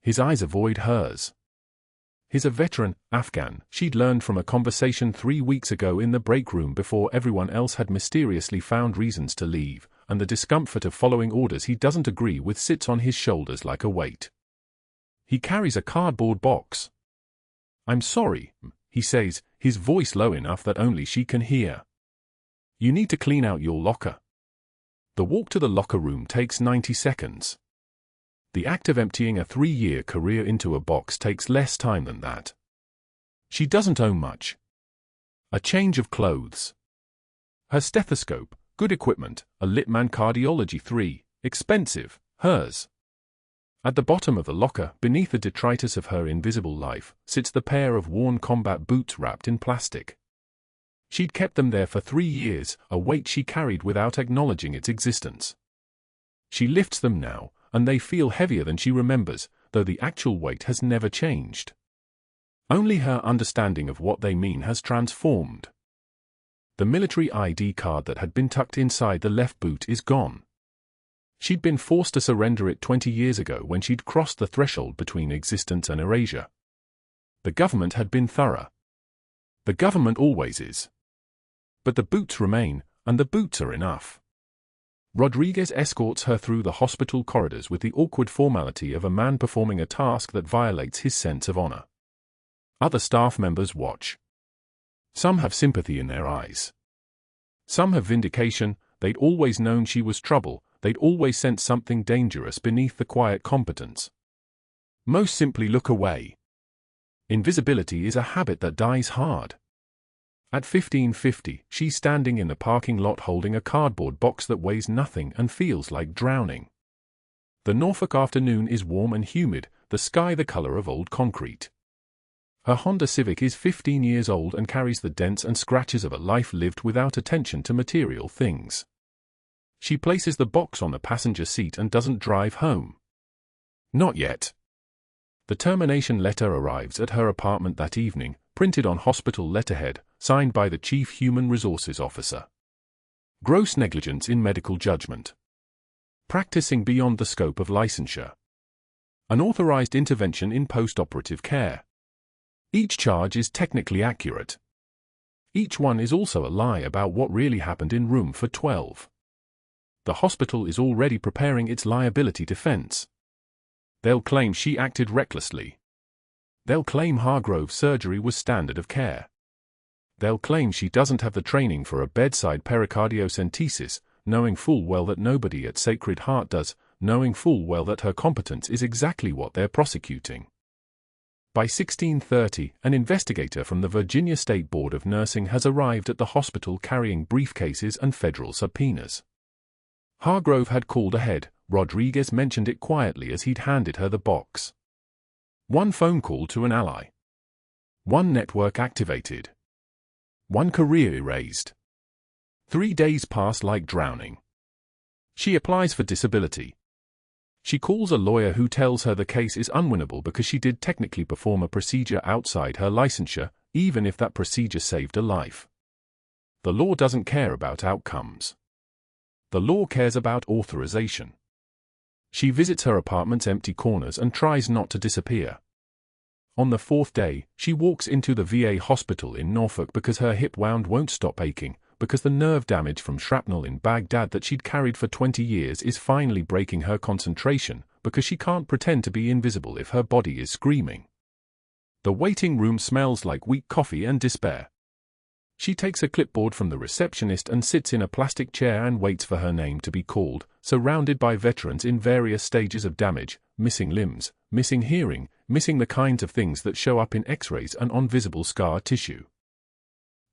His eyes avoid hers. He's a veteran Afghan, she'd learned from a conversation 3 weeks ago in the break room before everyone else had mysteriously found reasons to leave, and the discomfort of following orders he doesn't agree with sits on his shoulders like a weight. He carries a cardboard box. I'm sorry, he says, his voice low enough that only she can hear. You need to clean out your locker. The walk to the locker room takes 90 seconds. The act of emptying a 3-year career into a box takes less time than that. She doesn't own much. A change of clothes. Her stethoscope, good equipment, a Littman Cardiology 3, expensive, hers. At the bottom of the locker, beneath the detritus of her invisible life, sits the pair of worn combat boots wrapped in plastic. She'd kept them there for 3 years, a weight she carried without acknowledging its existence. She lifts them now, and they feel heavier than she remembers, though the actual weight has never changed. Only her understanding of what they mean has transformed. The military ID card that had been tucked inside the left boot is gone. She'd been forced to surrender it 20 years ago when she'd crossed the threshold between existence and erasure. The government had been thorough. The government always is. But the boots remain, and the boots are enough. Rodriguez escorts her through the hospital corridors with the awkward formality of a man performing a task that violates his sense of honor. Other staff members watch. Some have sympathy in their eyes. Some have vindication, they'd always known she was trouble, they'd always sensed something dangerous beneath the quiet competence. Most simply look away. Invisibility is a habit that dies hard. At 15:50, she's standing in the parking lot holding a cardboard box that weighs nothing and feels like drowning. The Norfolk afternoon is warm and humid, the sky the color of old concrete. Her Honda Civic is 15 years old and carries the dents and scratches of a life lived without attention to material things. She places the box on the passenger seat and doesn't drive home. Not yet. The termination letter arrives at her apartment that evening, printed on hospital letterhead, signed by the Chief Human Resources Officer. Gross negligence in medical judgment. Practicing beyond the scope of licensure. Unauthorized intervention in post-operative care. Each charge is technically accurate. Each one is also a lie about what really happened in room for 12. The hospital is already preparing its liability defense. They'll claim she acted recklessly. They'll claim Hargrove's surgery was standard of care. They'll claim she doesn't have the training for a bedside pericardiocentesis, knowing full well that nobody at Sacred Heart does, knowing full well that her competence is exactly what they're prosecuting. By 1630, an investigator from the Virginia State Board of Nursing has arrived at the hospital carrying briefcases and federal subpoenas. Hargrove had called ahead. Rodriguez mentioned it quietly as he'd handed her the box. One phone call to an ally. One network activated. One career erased. 3 days pass like drowning. She applies for disability. She calls a lawyer who tells her the case is unwinnable because she did technically perform a procedure outside her licensure, even if that procedure saved a life. The law doesn't care about outcomes. The law cares about authorization. She visits her apartment's empty corners and tries not to disappear. On the 4th day, she walks into the VA hospital in Norfolk because her hip wound won't stop aching, because the nerve damage from shrapnel in Baghdad that she'd carried for 20 years is finally breaking her concentration, because she can't pretend to be invisible if her body is screaming. The waiting room smells like weak coffee and despair. She takes a clipboard from the receptionist and sits in a plastic chair and waits for her name to be called, surrounded by veterans in various stages of damage, missing limbs, missing hearing, missing the kinds of things that show up in X-rays and on visible scar tissue.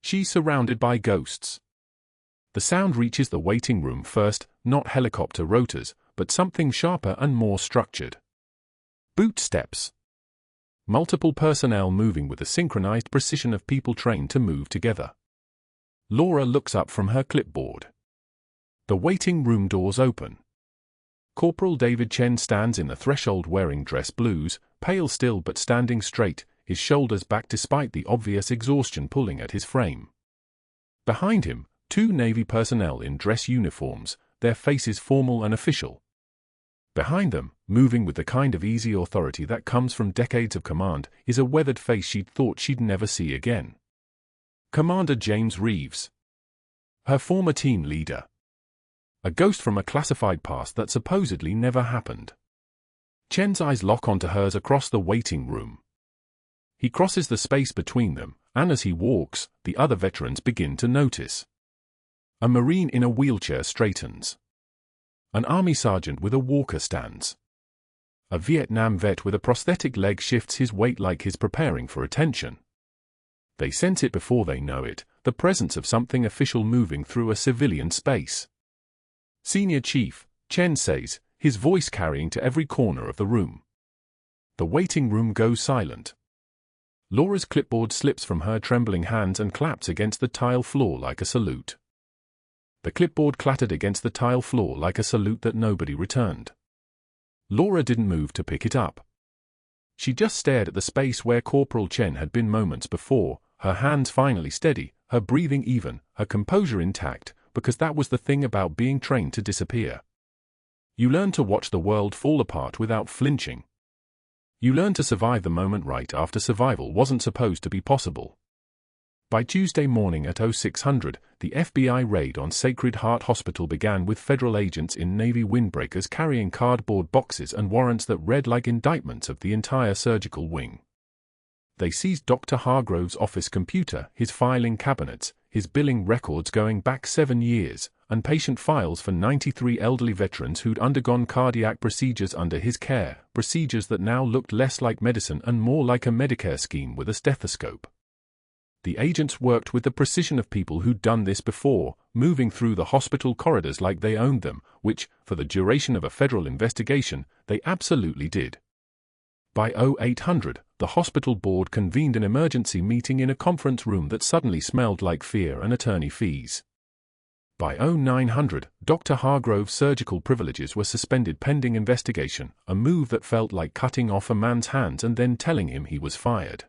She's surrounded by ghosts. The sound reaches the waiting room first, not helicopter rotors, but something sharper and more structured. Boot steps. Multiple personnel moving with the synchronized precision of people trained to move together. Laura looks up from her clipboard. The waiting room doors open. Corporal David Chen stands in the threshold wearing dress blues, pale still but standing straight, his shoulders back despite the obvious exhaustion pulling at his frame. Behind him, 2 Navy personnel in dress uniforms, their faces formal and official. Behind them, moving with the kind of easy authority that comes from decades of command, is a weathered face she'd thought she'd never see again. Commander James Reeves. Her former team leader. A ghost from a classified past that supposedly never happened. Chen's eyes lock onto hers across the waiting room. He crosses the space between them, and as he walks, the other veterans begin to notice. A Marine in a wheelchair straightens. An Army sergeant with a walker stands. A Vietnam vet with a prosthetic leg shifts his weight like he's preparing for attention. They sense it before they know it, the presence of something official moving through a civilian space. Senior Chief, Chen says, his voice carrying to every corner of the room. The waiting room goes silent. Laura's clipboard slips from her trembling hands and claps against the tile floor like a salute. The clipboard clattered against the tile floor like a salute that nobody returned. Laura didn't move to pick it up. She just stared at the space where Corporal Chen had been moments before, her hands finally steady, her breathing even, her composure intact, because that was the thing about being trained to disappear. You learn to watch the world fall apart without flinching. You learn to survive the moment right after survival wasn't supposed to be possible. By Tuesday morning at 0600, the FBI raid on Sacred Heart Hospital began with federal agents in Navy windbreakers carrying cardboard boxes and warrants that read like indictments of the entire surgical wing. They seized Dr. Hargrove's office computer, his filing cabinets, his billing records going back 7 years, and patient files for 93 elderly veterans who'd undergone cardiac procedures under his care, procedures that now looked less like medicine and more like a Medicare scheme with a stethoscope. The agents worked with the precision of people who'd done this before, moving through the hospital corridors like they owned them, which, for the duration of a federal investigation, they absolutely did. By 0800, the hospital board convened an emergency meeting in a conference room that suddenly smelled like fear and attorney fees. By 0900, Dr. Hargrove's surgical privileges were suspended pending investigation, a move that felt like cutting off a man's hands and then telling him he was fired.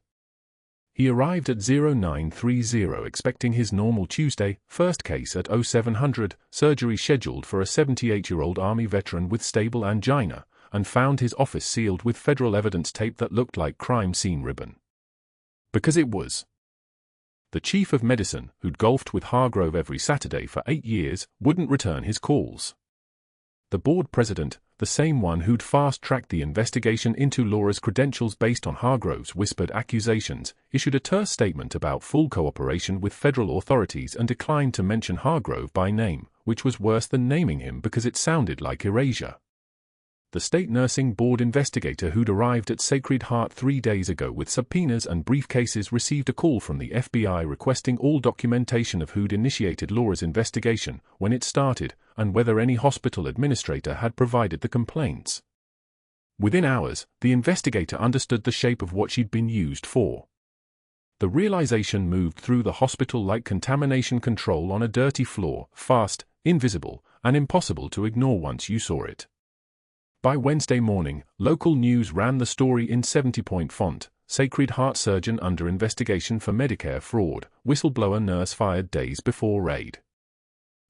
He arrived at 0930 expecting his normal Tuesday, first case at 0700, surgery scheduled for a 78-year-old Army veteran with stable angina, and found his office sealed with federal evidence tape that looked like crime scene ribbon. Because it was. The chief of medicine, who'd golfed with Hargrove every Saturday for 8 years, wouldn't return his calls. The board president, the same one who'd fast-tracked the investigation into Laura's credentials based on Hargrove's whispered accusations, issued a terse statement about full cooperation with federal authorities and declined to mention Hargrove by name, which was worse than naming him because it sounded like erasure. The state nursing board investigator who'd arrived at Sacred Heart 3 days ago with subpoenas and briefcases received a call from the FBI requesting all documentation of who'd initiated Laura's investigation, when it started, and whether any hospital administrator had provided the complaints. Within hours, the investigator understood the shape of what she'd been used for. The realization moved through the hospital like contamination control on a dirty floor, fast, invisible, and impossible to ignore once you saw it. By Wednesday morning, local news ran the story in 70-point font: Sacred Heart surgeon under investigation for Medicare fraud, whistleblower nurse fired days before raid.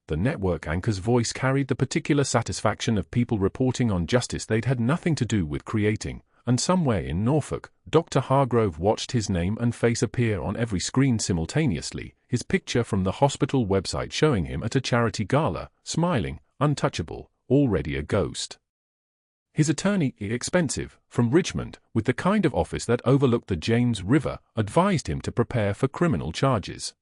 The network anchor's voice carried the particular satisfaction of people reporting on justice they'd had nothing to do with creating, and somewhere in Norfolk, Dr. Hargrove watched his name and face appear on every screen simultaneously, his picture from the hospital website showing him at a charity gala, smiling, untouchable, already a ghost. His attorney, expensive, from Richmond, with the kind of office that overlooked the James River, advised him to prepare for criminal charges.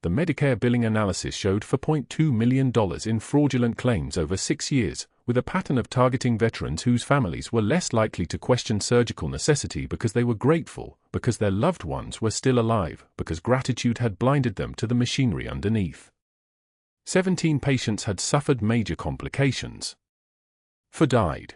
The Medicare billing analysis showed $4.2 million in fraudulent claims over 6 years, with a pattern of targeting veterans whose families were less likely to question surgical necessity because they were grateful, because their loved ones were still alive, because gratitude had blinded them to the machinery underneath. 17 patients had suffered major complications. 4 died.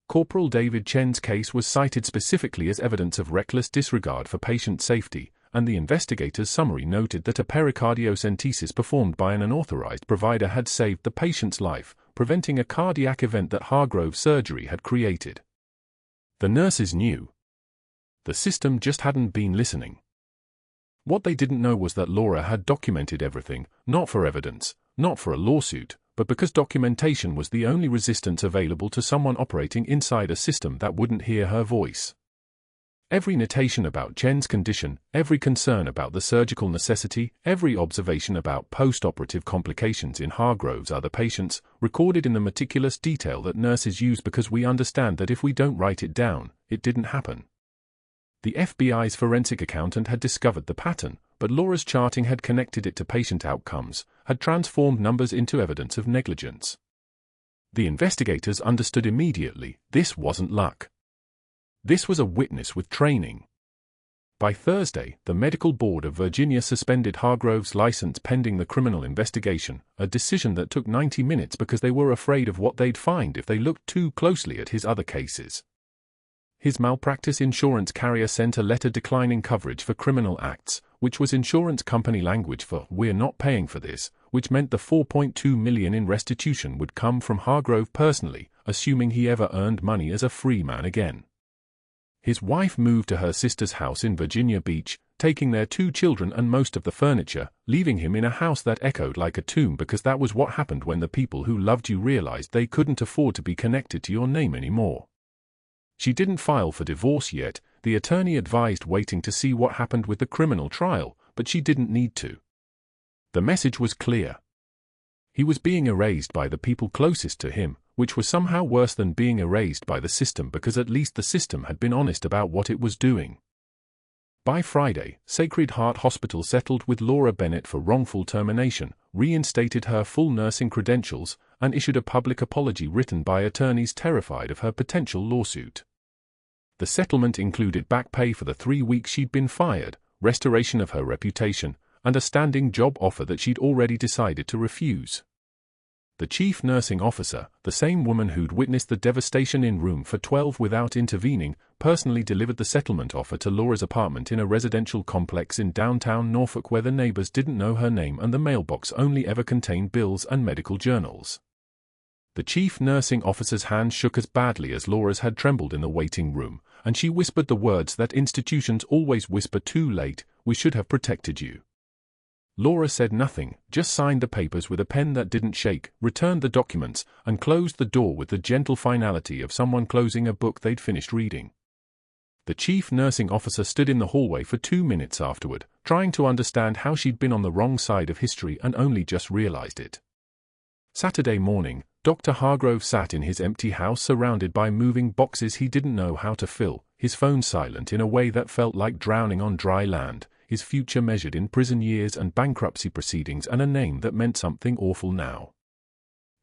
Corporal David Chen's case was cited specifically as evidence of reckless disregard for patient safety, and the investigator's summary noted that a pericardiocentesis performed by an unauthorized provider had saved the patient's life, preventing a cardiac event that Hargrove's surgery had created. The nurses knew. The system just hadn't been listening. What they didn't know was that Laura had documented everything, not for evidence, not for a lawsuit, but because documentation was the only resistance available to someone operating inside a system that wouldn't hear her voice. Every notation about Chen's condition, every concern about the surgical necessity, every observation about post-operative complications in Hargrove's other patients, recorded in the meticulous detail that nurses use because we understand that if we don't write it down, it didn't happen. The FBI's forensic accountant had discovered the pattern, but Laura's charting had connected it to patient outcomes, had transformed numbers into evidence of negligence. The investigators understood immediately, this wasn't luck. This was a witness with training. By Thursday, the Medical Board of Virginia suspended Hargrove's license pending the criminal investigation, a decision that took 90 minutes because they were afraid of what they'd find if they looked too closely at his other cases. His malpractice insurance carrier sent a letter declining coverage for criminal acts, which was insurance company language for "we're not paying for this," which meant the $4.2 million in restitution would come from Hargrove personally, assuming he ever earned money as a free man again. His wife moved to her sister's house in Virginia Beach, taking their 2 children and most of the furniture, leaving him in a house that echoed like a tomb because that was what happened when the people who loved you realized they couldn't afford to be connected to your name anymore. She didn't file for divorce yet, the attorney advised waiting to see what happened with the criminal trial, but she didn't need to. The message was clear. He was being erased by the people closest to him, which was somehow worse than being erased by the system because at least the system had been honest about what it was doing. By Friday, Sacred Heart Hospital settled with Laura Bennett for wrongful termination, reinstated her full nursing credentials, and issued a public apology written by attorneys terrified of her potential lawsuit. The settlement included back pay for the 3 weeks she'd been fired, restoration of her reputation, and a standing job offer that she'd already decided to refuse. The chief nursing officer, the same woman who'd witnessed the devastation in room for 12 without intervening, personally delivered the settlement offer to Laura's apartment in a residential complex in downtown Norfolk where the neighbors didn't know her name and the mailbox only ever contained bills and medical journals. The chief nursing officer's hand shook as badly as Laura's had trembled in the waiting room, and she whispered the words that institutions always whisper too late, "We should have protected you." Laura said nothing, just signed the papers with a pen that didn't shake, returned the documents, and closed the door with the gentle finality of someone closing a book they'd finished reading. The chief nursing officer stood in the hallway for 2 minutes afterward, trying to understand how she'd been on the wrong side of history and only just realized it. Saturday morning, Dr. Hargrove sat in his empty house surrounded by moving boxes he didn't know how to fill, his phone silent in a way that felt like drowning on dry land, his future measured in prison years and bankruptcy proceedings and a name that meant something awful now.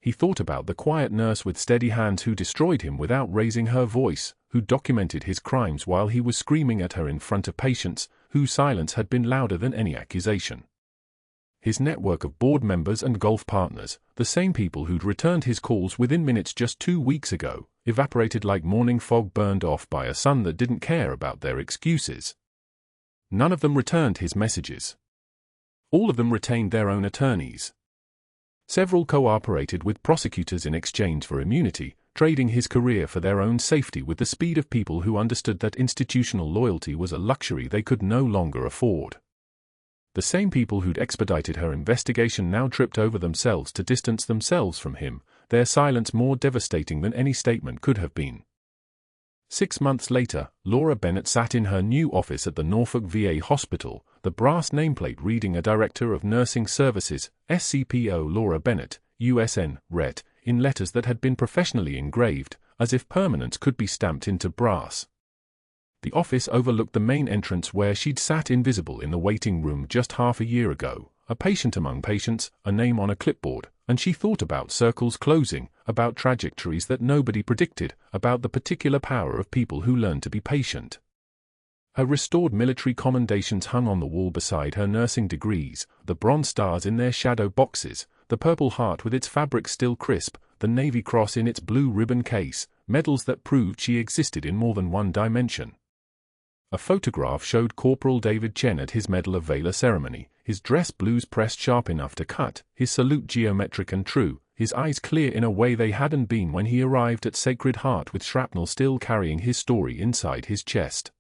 He thought about the quiet nurse with steady hands who destroyed him without raising her voice, who documented his crimes while he was screaming at her in front of patients, whose silence had been louder than any accusation. His network of board members and golf partners, the same people who'd returned his calls within minutes just 2 weeks ago, evaporated like morning fog burned off by a sun that didn't care about their excuses. None of them returned his messages. All of them retained their own attorneys. Several cooperated with prosecutors in exchange for immunity, trading his career for their own safety with the speed of people who understood that institutional loyalty was a luxury they could no longer afford. The same people who'd expedited her investigation now tripped over themselves to distance themselves from him, their silence more devastating than any statement could have been. 6 months later, Youre Bennett sat in her new office at the Norfolk VA hospital, the brass nameplate reading a Director of Nursing Services, SCPO Youre Bennett, USN, RET, in letters that had been professionally engraved, as if permanence could be stamped into brass. The office overlooked the main entrance where she'd sat invisible in the waiting room just half a year ago, a patient among patients, a name on a clipboard, and she thought about circles closing, about trajectories that nobody predicted, about the particular power of people who learn to be patient. Her restored military commendations hung on the wall beside her nursing degrees, the bronze stars in their shadow boxes, the Purple Heart with its fabric still crisp, the Navy Cross in its blue ribbon case, medals that proved she existed in more than one dimension. A photograph showed Corporal David Chen at his Medal of Valor ceremony, his dress blues pressed sharp enough to cut, his salute geometric and true, his eyes clear in a way they hadn't been when he arrived at Sacred Heart with shrapnel still carrying his story inside his chest.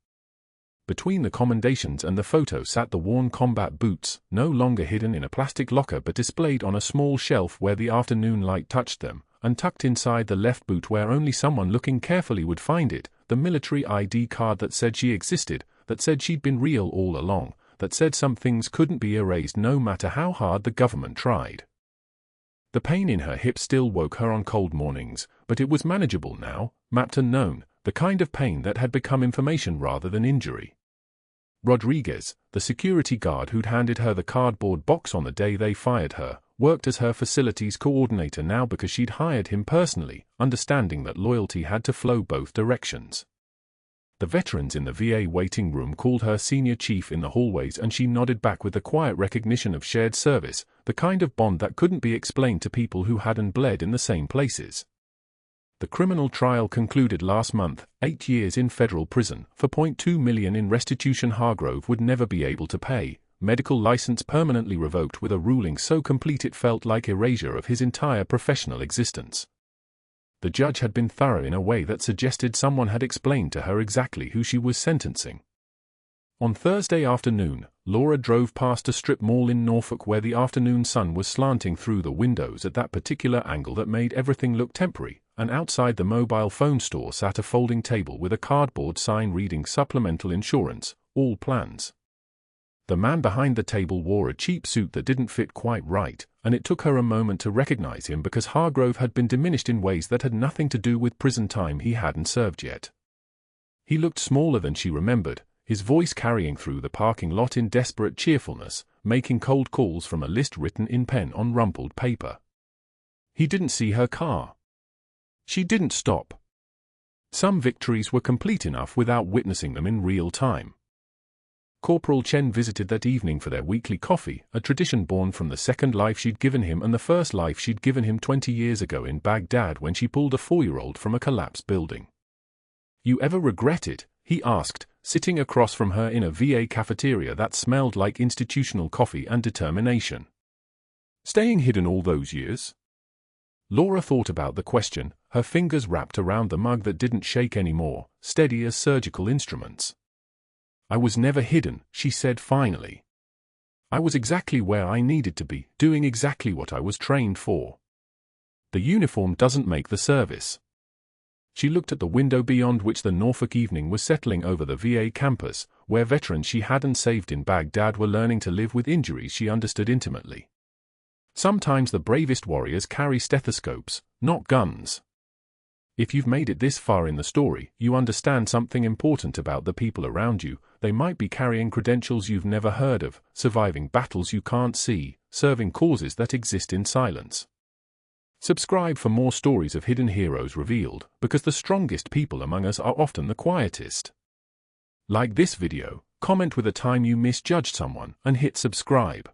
Between the commendations and the photo sat the worn combat boots, no longer hidden in a plastic locker but displayed on a small shelf where the afternoon light touched them, and tucked inside the left boot where only someone looking carefully would find it, the military ID card that said she existed, that said she'd been real all along, that said some things couldn't be erased no matter how hard the government tried. The pain in her hip still woke her on cold mornings, but it was manageable now, mapped and known, the kind of pain that had become information rather than injury. Rodriguez, the security guard who'd handed her the cardboard box on the day they fired her, worked as her facilities coordinator now because she'd hired him personally, understanding that loyalty had to flow both directions. The veterans in the VA waiting room called her senior chief in the hallways and she nodded back with the quiet recognition of shared service, the kind of bond that couldn't be explained to people who hadn't bled in the same places. The criminal trial concluded last month, 8 years in federal prison, for $0.2 million in restitution Hargrove would never be able to pay, medical license permanently revoked with a ruling so complete it felt like erasure of his entire professional existence. The judge had been thorough in a way that suggested someone had explained to her exactly who she was sentencing. On Thursday afternoon, Youre drove past a strip mall in Norfolk where the afternoon sun was slanting through the windows at that particular angle that made everything look temporary, and outside the mobile phone store sat a folding table with a cardboard sign reading Supplemental Insurance, All Plans. The man behind the table wore a cheap suit that didn't fit quite right, and it took her a moment to recognize him because Hargrove had been diminished in ways that had nothing to do with prison time he hadn't served yet. He looked smaller than she remembered, his voice carrying through the parking lot in desperate cheerfulness, making cold calls from a list written in pen on rumpled paper. He didn't see her car. She didn't stop. Some victories were complete enough without witnessing them in real time. Corporal Chen visited that evening for their weekly coffee, a tradition born from the second life she'd given him and the first life she'd given him 20 years ago in Baghdad when she pulled a 4-year-old from a collapsed building. "You ever regret it?" he asked, sitting across from her in a VA cafeteria that smelled like institutional coffee and determination. "Staying hidden all those years?" Youre thought about the question, her fingers wrapped around the mug that didn't shake anymore, steady as surgical instruments. "I was never hidden," she said finally. "I was exactly where I needed to be, doing exactly what I was trained for. The uniform doesn't make the service." She looked at the window beyond which the Norfolk evening was settling over the VA campus, where veterans she hadn't saved in Baghdad were learning to live with injuries she understood intimately. Sometimes the bravest warriors carry stethoscopes, not guns. If you've made it this far in the story, you understand something important about the people around you. They might be carrying credentials you've never heard of, surviving battles you can't see, serving causes that exist in silence. Subscribe for more stories of hidden heroes revealed, because the strongest people among us are often the quietest. Like this video, comment with a time you misjudged someone, and hit subscribe.